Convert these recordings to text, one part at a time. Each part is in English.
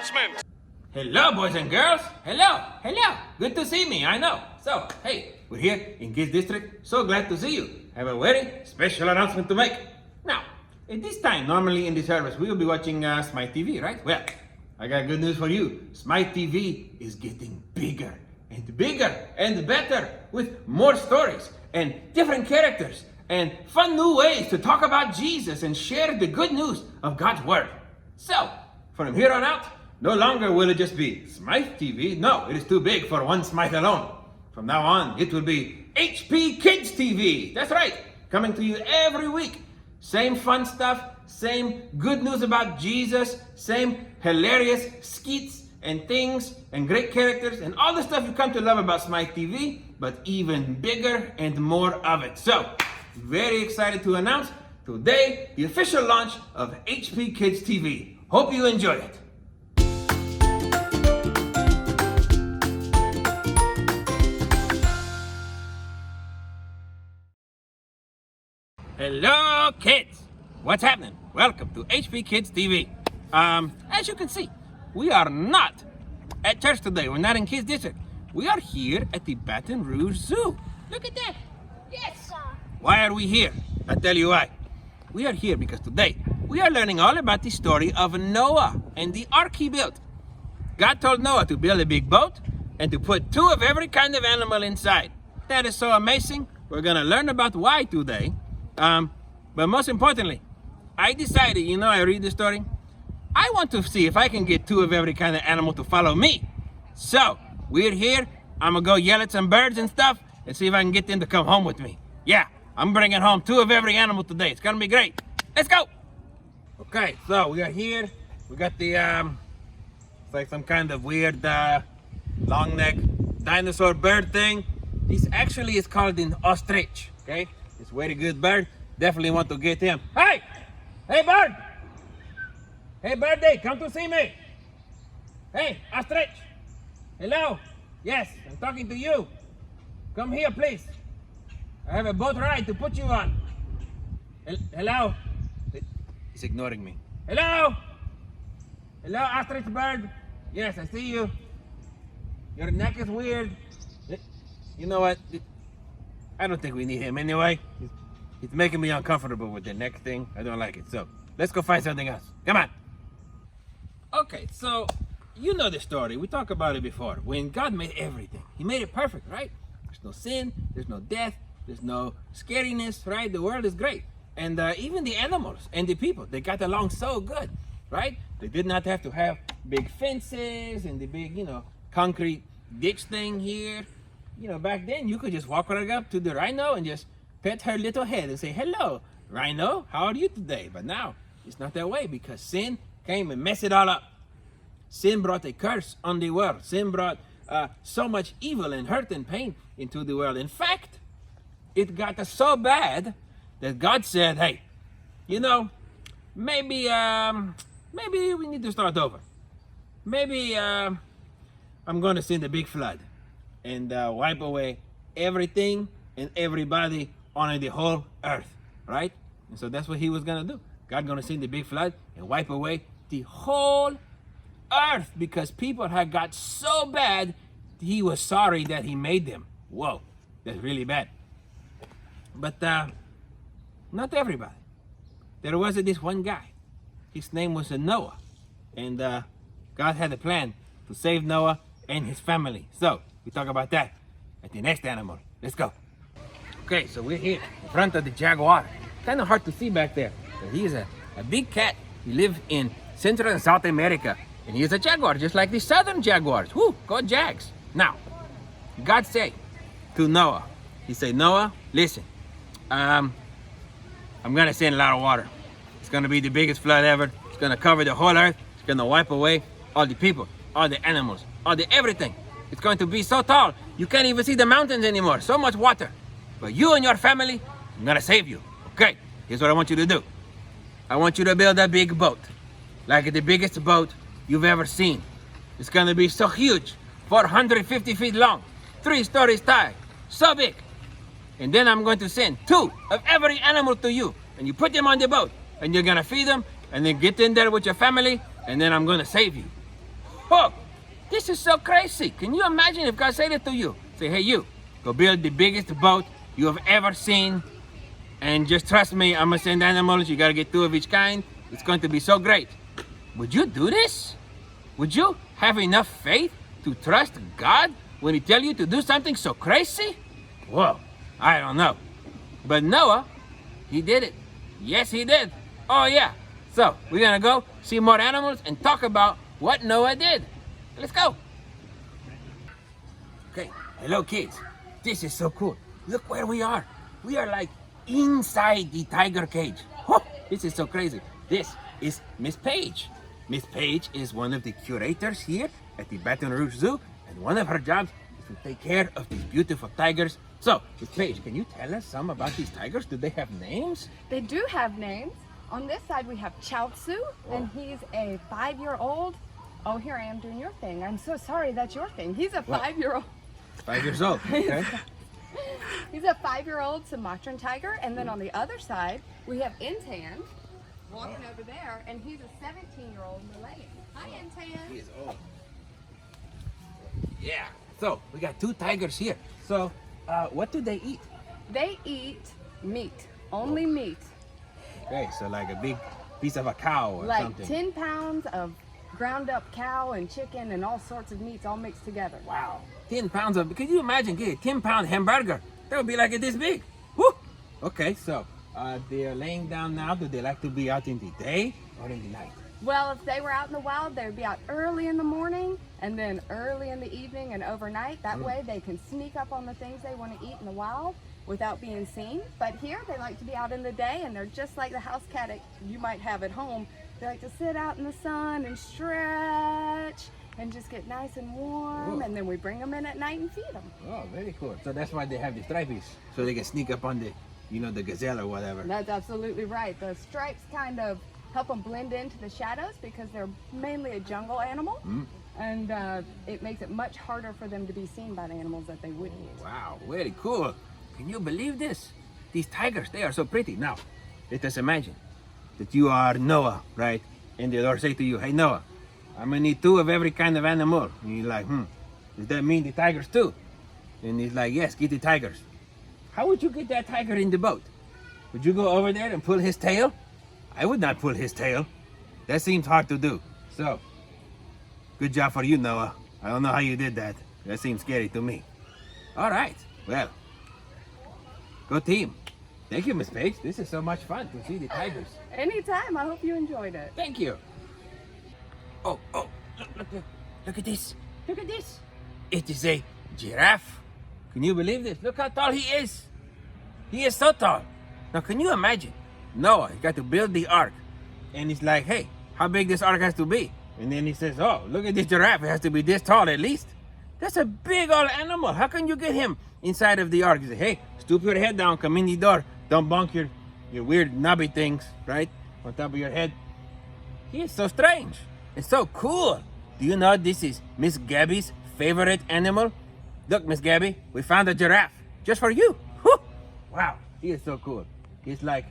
announcement. Hello, boys and girls. Hello. Good to see me, I know. So, hey, we're here in Kids District. So glad to see you. Have a very special announcement to make. Now, at this time, normally in the service, we will be watching Smythe TV, right? Well, I got good news for you. Smythe TV is getting bigger and better with more stories and different characters and fun new ways to talk about Jesus and share the good news of God's Word. So, from here on out, no longer will it just be Smythe TV. No, it is too big for one Smythe alone. From now on, it will be HP Kids TV. That's right, coming to you every week. Same fun stuff, same good news about Jesus, same hilarious skits and things and great characters and all the stuff you come to love about Smythe TV, but even bigger and more of it. So, very excited to announce today the official launch of HP Kids TV. Hope you enjoy it. Hello, kids. What's happening? Welcome to HP Kids TV. As you can see, we are not at church today. We're not in Kids District. We are here at the Baton Rouge Zoo. Look at that. Yes. Why are we here? I'll tell you why. We are here because today we are learning all about the story of Noah and the ark he built. God told Noah to build a big boat and to put 2 of every kind of animal inside. That is so amazing. We're going to learn about why today. But most importantly, I decided, I read the story. I want to see if I can get 2 of every kind of animal to follow me. So, we're here. I'm gonna go yell at some birds and stuff and see if I can get them to come home with me. Yeah, I'm bringing home 2 of every animal today. It's gonna be great. Let's go. Okay, so we are here. We got the, it's like some kind of weird, long neck dinosaur bird thing. This actually is called an ostrich, okay? It's a very good bird. Definitely want to get him. Hey! Hey, bird! Hey, birdie, come to see me. Hey, Ostrich. Hello. Yes, I'm talking to you. Come here, please. I have a boat ride to put you on. Hello. He's ignoring me. Hello. Hello, Ostrich bird. Yes, I see you. Your neck is weird. You know what? I don't think we need him anyway. He's making me uncomfortable with the neck thing. I don't like it. So let's go find something else. Come on. Okay, so you know the story. We talked about it before. When God made everything, He made it perfect, right? There's no sin, there's no death, there's no scariness, right? The world is great. And even the animals and the people, they got along so good, right? They did not have to have big fences and the big, concrete ditch thing here. Back then you could just walk right up to the rhino and just pet her little head and say, hello, Rhino, how are you today? But now it's not that way because sin came and messed it all up. Sin brought a curse on the world. Sin brought so much evil and hurt and pain into the world. In fact, it got so bad that God said, hey, maybe we need to start over. Maybe I'm going to send a big flood and wipe away everything and everybody on the whole earth, right? And so that's what He was going to do. God going to send the big flood and wipe away the whole earth because people had got so bad, He was sorry that He made them. Whoa, that's really bad. But not everybody. There was this one guy. His name was Noah. And God had a plan to save Noah and his family. So we talk about that at the next animal. Let's go. Okay, so we're here in front of the Jaguar. Kind of hard to see back there. But he is a big cat. He lives in Central and South America. And he is a jaguar, just like the southern jaguars. Whoo, go Jags. Now, God said to Noah, He said, Noah, listen, I'm going to send a lot of water. It's going to be the biggest flood ever. It's going to cover the whole earth. It's going to wipe away all the people, all the animals, all the everything. It's going to be so tall, you can't even see the mountains anymore. So much water. But you and your family, I'm going to save you. Okay, here's what I want you to do. I want you to build a big boat, like the biggest boat you've ever seen. It's going to be so huge, 450 feet long, 3 stories high, so big. And then I'm going to send 2 of every animal to you. And you put them on the boat, and you're going to feed them, and then get in there with your family, and then I'm going to save you. Oh, this is so crazy. Can you imagine if God said it to you? Say, hey, you, go build the biggest boat you have ever seen. And just trust me, I'm gonna send animals. You gotta get 2 of each kind. It's going to be so great. Would you do this? Would you have enough faith to trust God when He tells you to do something so crazy? Whoa, I don't know. But Noah, he did it. Yes, he did. Oh, yeah. So, we're gonna go see more animals and talk about what Noah did. Let's go. Okay, hello kids. This is so cool. Look where we are. We are like inside the tiger cage. Whoa, this is so crazy. This is Miss Paige. Miss Paige is one of the curators here at the Baton Rouge Zoo, and one of her jobs is to take care of these beautiful tigers. So, Miss Paige, can you tell us some about these tigers? Do they have names? They do have names. On this side we have Chaozu, and he's a 5-year-old. Oh, here I am doing your thing. I'm so sorry, that's your thing. He's a 5-year-old. 5 years old, okay. He's a 5-year-old Sumatran tiger, and then on the other side we have Intan walking over there, and he's a 17-year-old Malayan. Hi, Intan. He is old. Yeah. So we got 2 tigers here. So what do they eat? They eat meat, only meat. Okay, so like a big piece of a cow or like something. 10 pounds of ground up cow and chicken and all sorts of meats all mixed together. Wow. 10 pounds of, can you imagine getting a 10-pound hamburger? That would be like this big. Woo! Okay, so they're laying down now. Do they like to be out in the day or in the night? Well, if they were out in the wild, they would be out early in the morning and then early in the evening and overnight. That way they can sneak up on the things they want to eat in the wild without being seen. But here they like to be out in the day, and they're just like the house cat you might have at home. They like to sit out in the sun and stretch and just get nice and warm. Whoa. And then we bring them in at night and feed them. Oh, very cool. So that's why they have the stripies, so they can sneak up on the, you know, the gazelle or whatever. That's absolutely right. The stripes kind of help them blend into the shadows because they're mainly a jungle animal. And it makes it much harder for them to be seen by the animals that they would eat. Wow, very cool. Can you believe this? These tigers, they are so pretty. Now, let us imagine that you are Noah, right? And the Lord say to you, hey Noah, I'm gonna need 2 of every kind of animal. And you're like, does that mean the tigers too? And he's like, yes, get the tigers. How would you get that tiger in the boat? Would you go over there and pull his tail? I would not pull his tail. That seems hard to do. So, good job for you, Noah. I don't know how you did that. That seems scary to me. All right, well, go team. Thank you, Miss Paige. This is so much fun to see the tigers. Anytime. I hope you enjoyed it. Thank you. Oh, look at this. Look at this. It is a giraffe. Can you believe this? Look how tall he is. He is so tall. Now, can you imagine? Noah, he got to build the ark. And he's like, hey, how big this ark has to be? And then he says, oh, look at this giraffe. It has to be this tall at least. That's a big old animal. How can you get him inside of the ark? He said, hey, stoop your head down, come in the door. Don't bonk your weird knobby things, right? On top of your head. He is so strange. It's so cool. Do you know this is Miss Gabby's favorite animal? Look, Miss Gabby, we found a giraffe just for you. Whew. Wow, he is so cool. He's like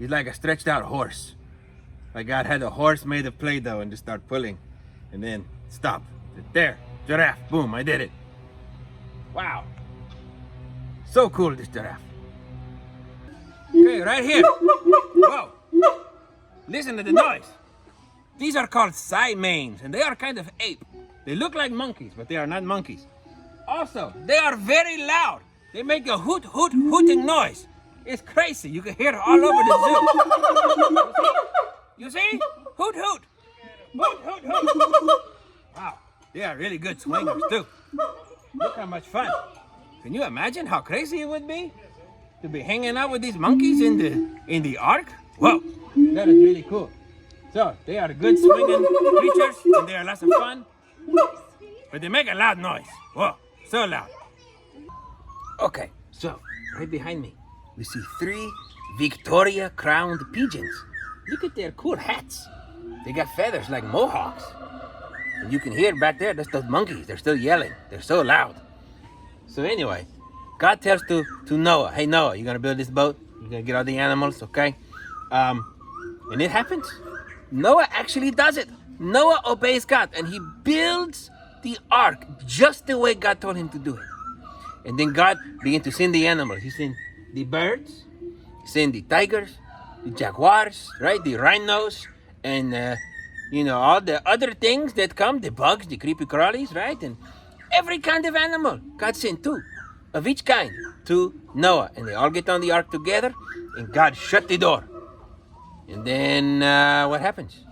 a stretched out horse. Like God had a horse made of Play-Doh and just start pulling and then stop. There, giraffe, boom, I did it. Wow. So cool, this giraffe. Okay, right here. Whoa. Listen to the noise. These are called Saimas, and they are kind of ape. They look like monkeys, but they are not monkeys. Also, they are very loud. They make a hooting noise. It's crazy. You can hear it all over the zoo. You see? Hoot, hoot. Hoot, hoot, hoot. Wow, they are really good swingers too. Look how much fun. Can you imagine how crazy it would be to be hanging out with these monkeys in the ark? Whoa, that is really cool. So they are good swinging creatures, and they are lots of fun. But they make a loud noise. Whoa, so loud. Okay, so right behind me, we see 3 Victoria crowned pigeons. Look at their cool hats. They got feathers like mohawks. And you can hear back there, that's those monkeys. They're still yelling. They're so loud. So anyway, God tells to Noah, hey Noah, you're gonna build this boat. You're gonna get all the animals, okay? And it happens. Noah actually does it. Noah obeys God and he builds the ark just the way God told him to do it. And then God began to send the animals. He sent the birds, he sent the tigers, the jaguars, right? The rhinos, and all the other things that come, the bugs, the creepy crawlies, right? And every kind of animal. God sent 2 of each kind to Noah. And they all get on the ark together, and God shut the door. And then what happens?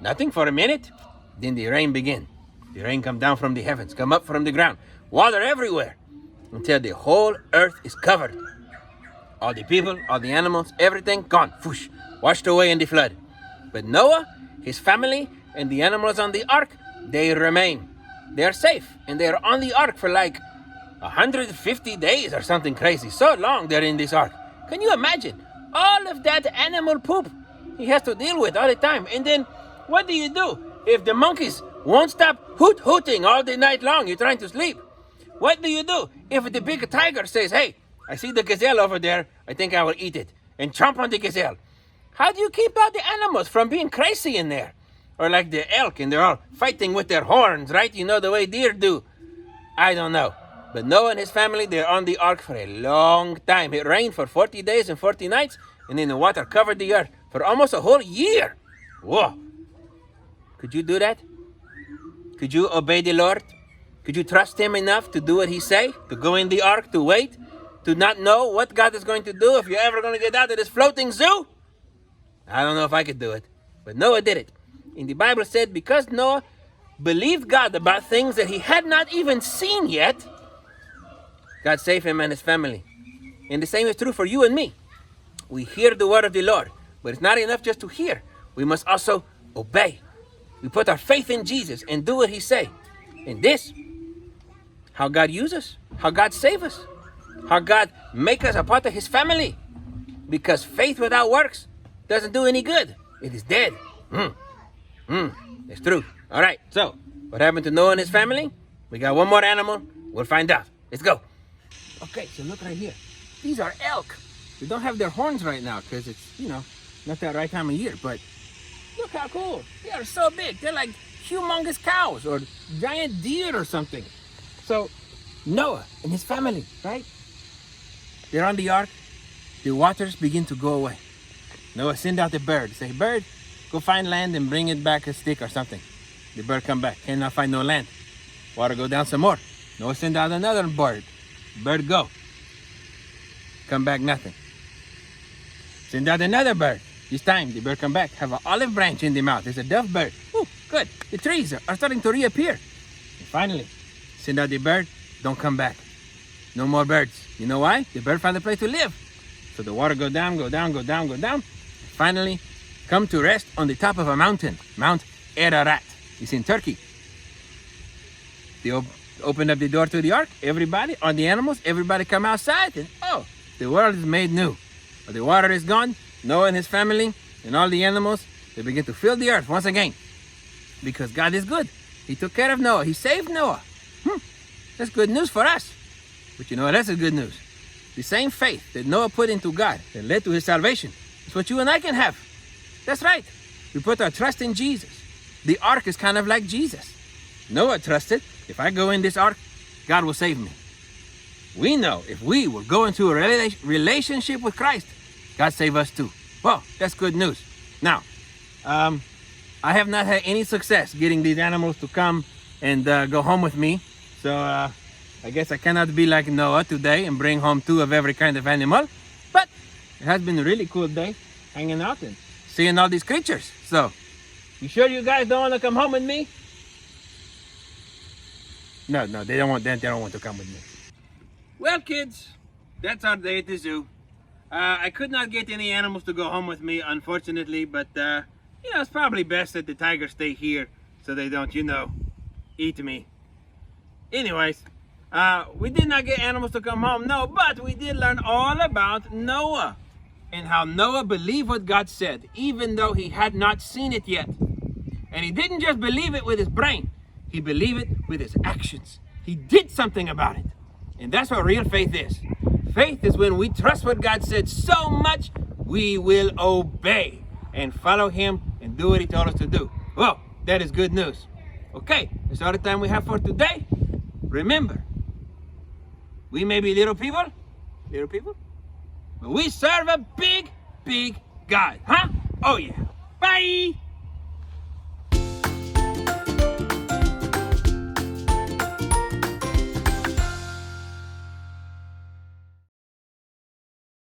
Nothing for a minute. Then the rain began. The rain come down from the heavens, come up from the ground. Water everywhere until the whole earth is covered. All the people, all the animals, everything gone. Whoosh, washed away in the flood. But Noah, his family, and the animals on the ark, they remain. They are safe. And they are on the ark for like 150 days or something crazy. So long they're in this ark. Can you imagine? All of that animal poop he has to deal with all the time. And then what do you do if the monkeys won't stop hooting all the night long? You're trying to sleep. What do you do if the big tiger says, hey, I see the gazelle over there, I think I will eat it, and chomp on the gazelle? How do you keep out the animals from being crazy in there? Or like the elk, and they're all fighting with their horns, right? You know, the way deer do. I don't know. But Noah and his family, they're on the ark for a long time. It rained for 40 days and 40 nights, and then the water covered the earth for almost a whole year. Whoa. Could you do that? Could you obey the Lord? Could you trust him enough to do what he say? To go in the ark, to wait? To not know what God is going to do if you're ever going to get out of this floating zoo? I don't know if I could do it. But Noah did it. And the Bible said because Noah believed God about things that he had not even seen yet, God saved him and his family. And the same is true for you and me. We hear the word of the Lord, but it's not enough just to hear. We must also obey. We put our faith in Jesus and do what he say. And this, how God uses us, how God save us, how God make us a part of his family. Because faith without works doesn't do any good. It is dead. It's true. All right, so what happened to Noah and his family? We got one more animal. We'll find out. Let's go. Okay, so look right here. These are elk. They don't have their horns right now because it's, not that right time of year. But look how cool. They are so big. They're like humongous cows or giant deer or something. So Noah and his family, right? They're on the ark. The waters begin to go away. Noah send out the bird. Say, bird, go find land and bring it back a stick or something. The bird come back. Cannot find no land. Water go down some more. Noah send out another bird. Bird go. Come back nothing. Send out another bird. This time the bird come back. Have an olive branch in the mouth. It's a dove bird. Ooh, good. The trees are starting to reappear. And finally, send out the bird. Don't come back. No more birds. You know why? The bird found a place to live. So the water go down, go down, go down, go down. Finally, come to rest on the top of a mountain. Mount Ararat. It's in Turkey. They opened up the door to the ark. Everybody, on the animals, everybody come outside. And the world is made new. But the water is gone. Noah and his family and all the animals, they begin to fill the earth once again. Because God is good. He took care of Noah. He saved Noah. That's good news for us. But you know what else is good news? The same faith that Noah put into God that led to his salvation is what you and I can have. That's right. We put our trust in Jesus. The ark is kind of like Jesus. Noah trusted, if I go in this ark, God will save me. We know if we will go into a relationship with Christ, God save us too. Well, that's good news. Now, I have not had any success getting these animals to come and go home with me. So I guess I cannot be like Noah today and bring home 2 of every kind of animal. But it has been a really cool day hanging out and seeing all these creatures. So, you sure you guys don't want to come home with me? No, they don't want to come with me. Well, kids, that's our day at the zoo. I could not get any animals to go home with me, unfortunately, but it's probably best that the tigers stay here so they don't, eat me. Anyways, we did not get animals to come home, no, but we did learn all about Noah and how Noah believed what God said, even though he had not seen it yet. And he didn't just believe it with his brain, he believed it with his actions. He did something about it. And that's what real faith is. Faith is when we trust what God said so much, we will obey and follow him and do what he told us to do. Well, That is good news. Okay, that's all the time we have for today. Remember, we may be little people, but we serve a big, big God, huh? Oh yeah. Bye!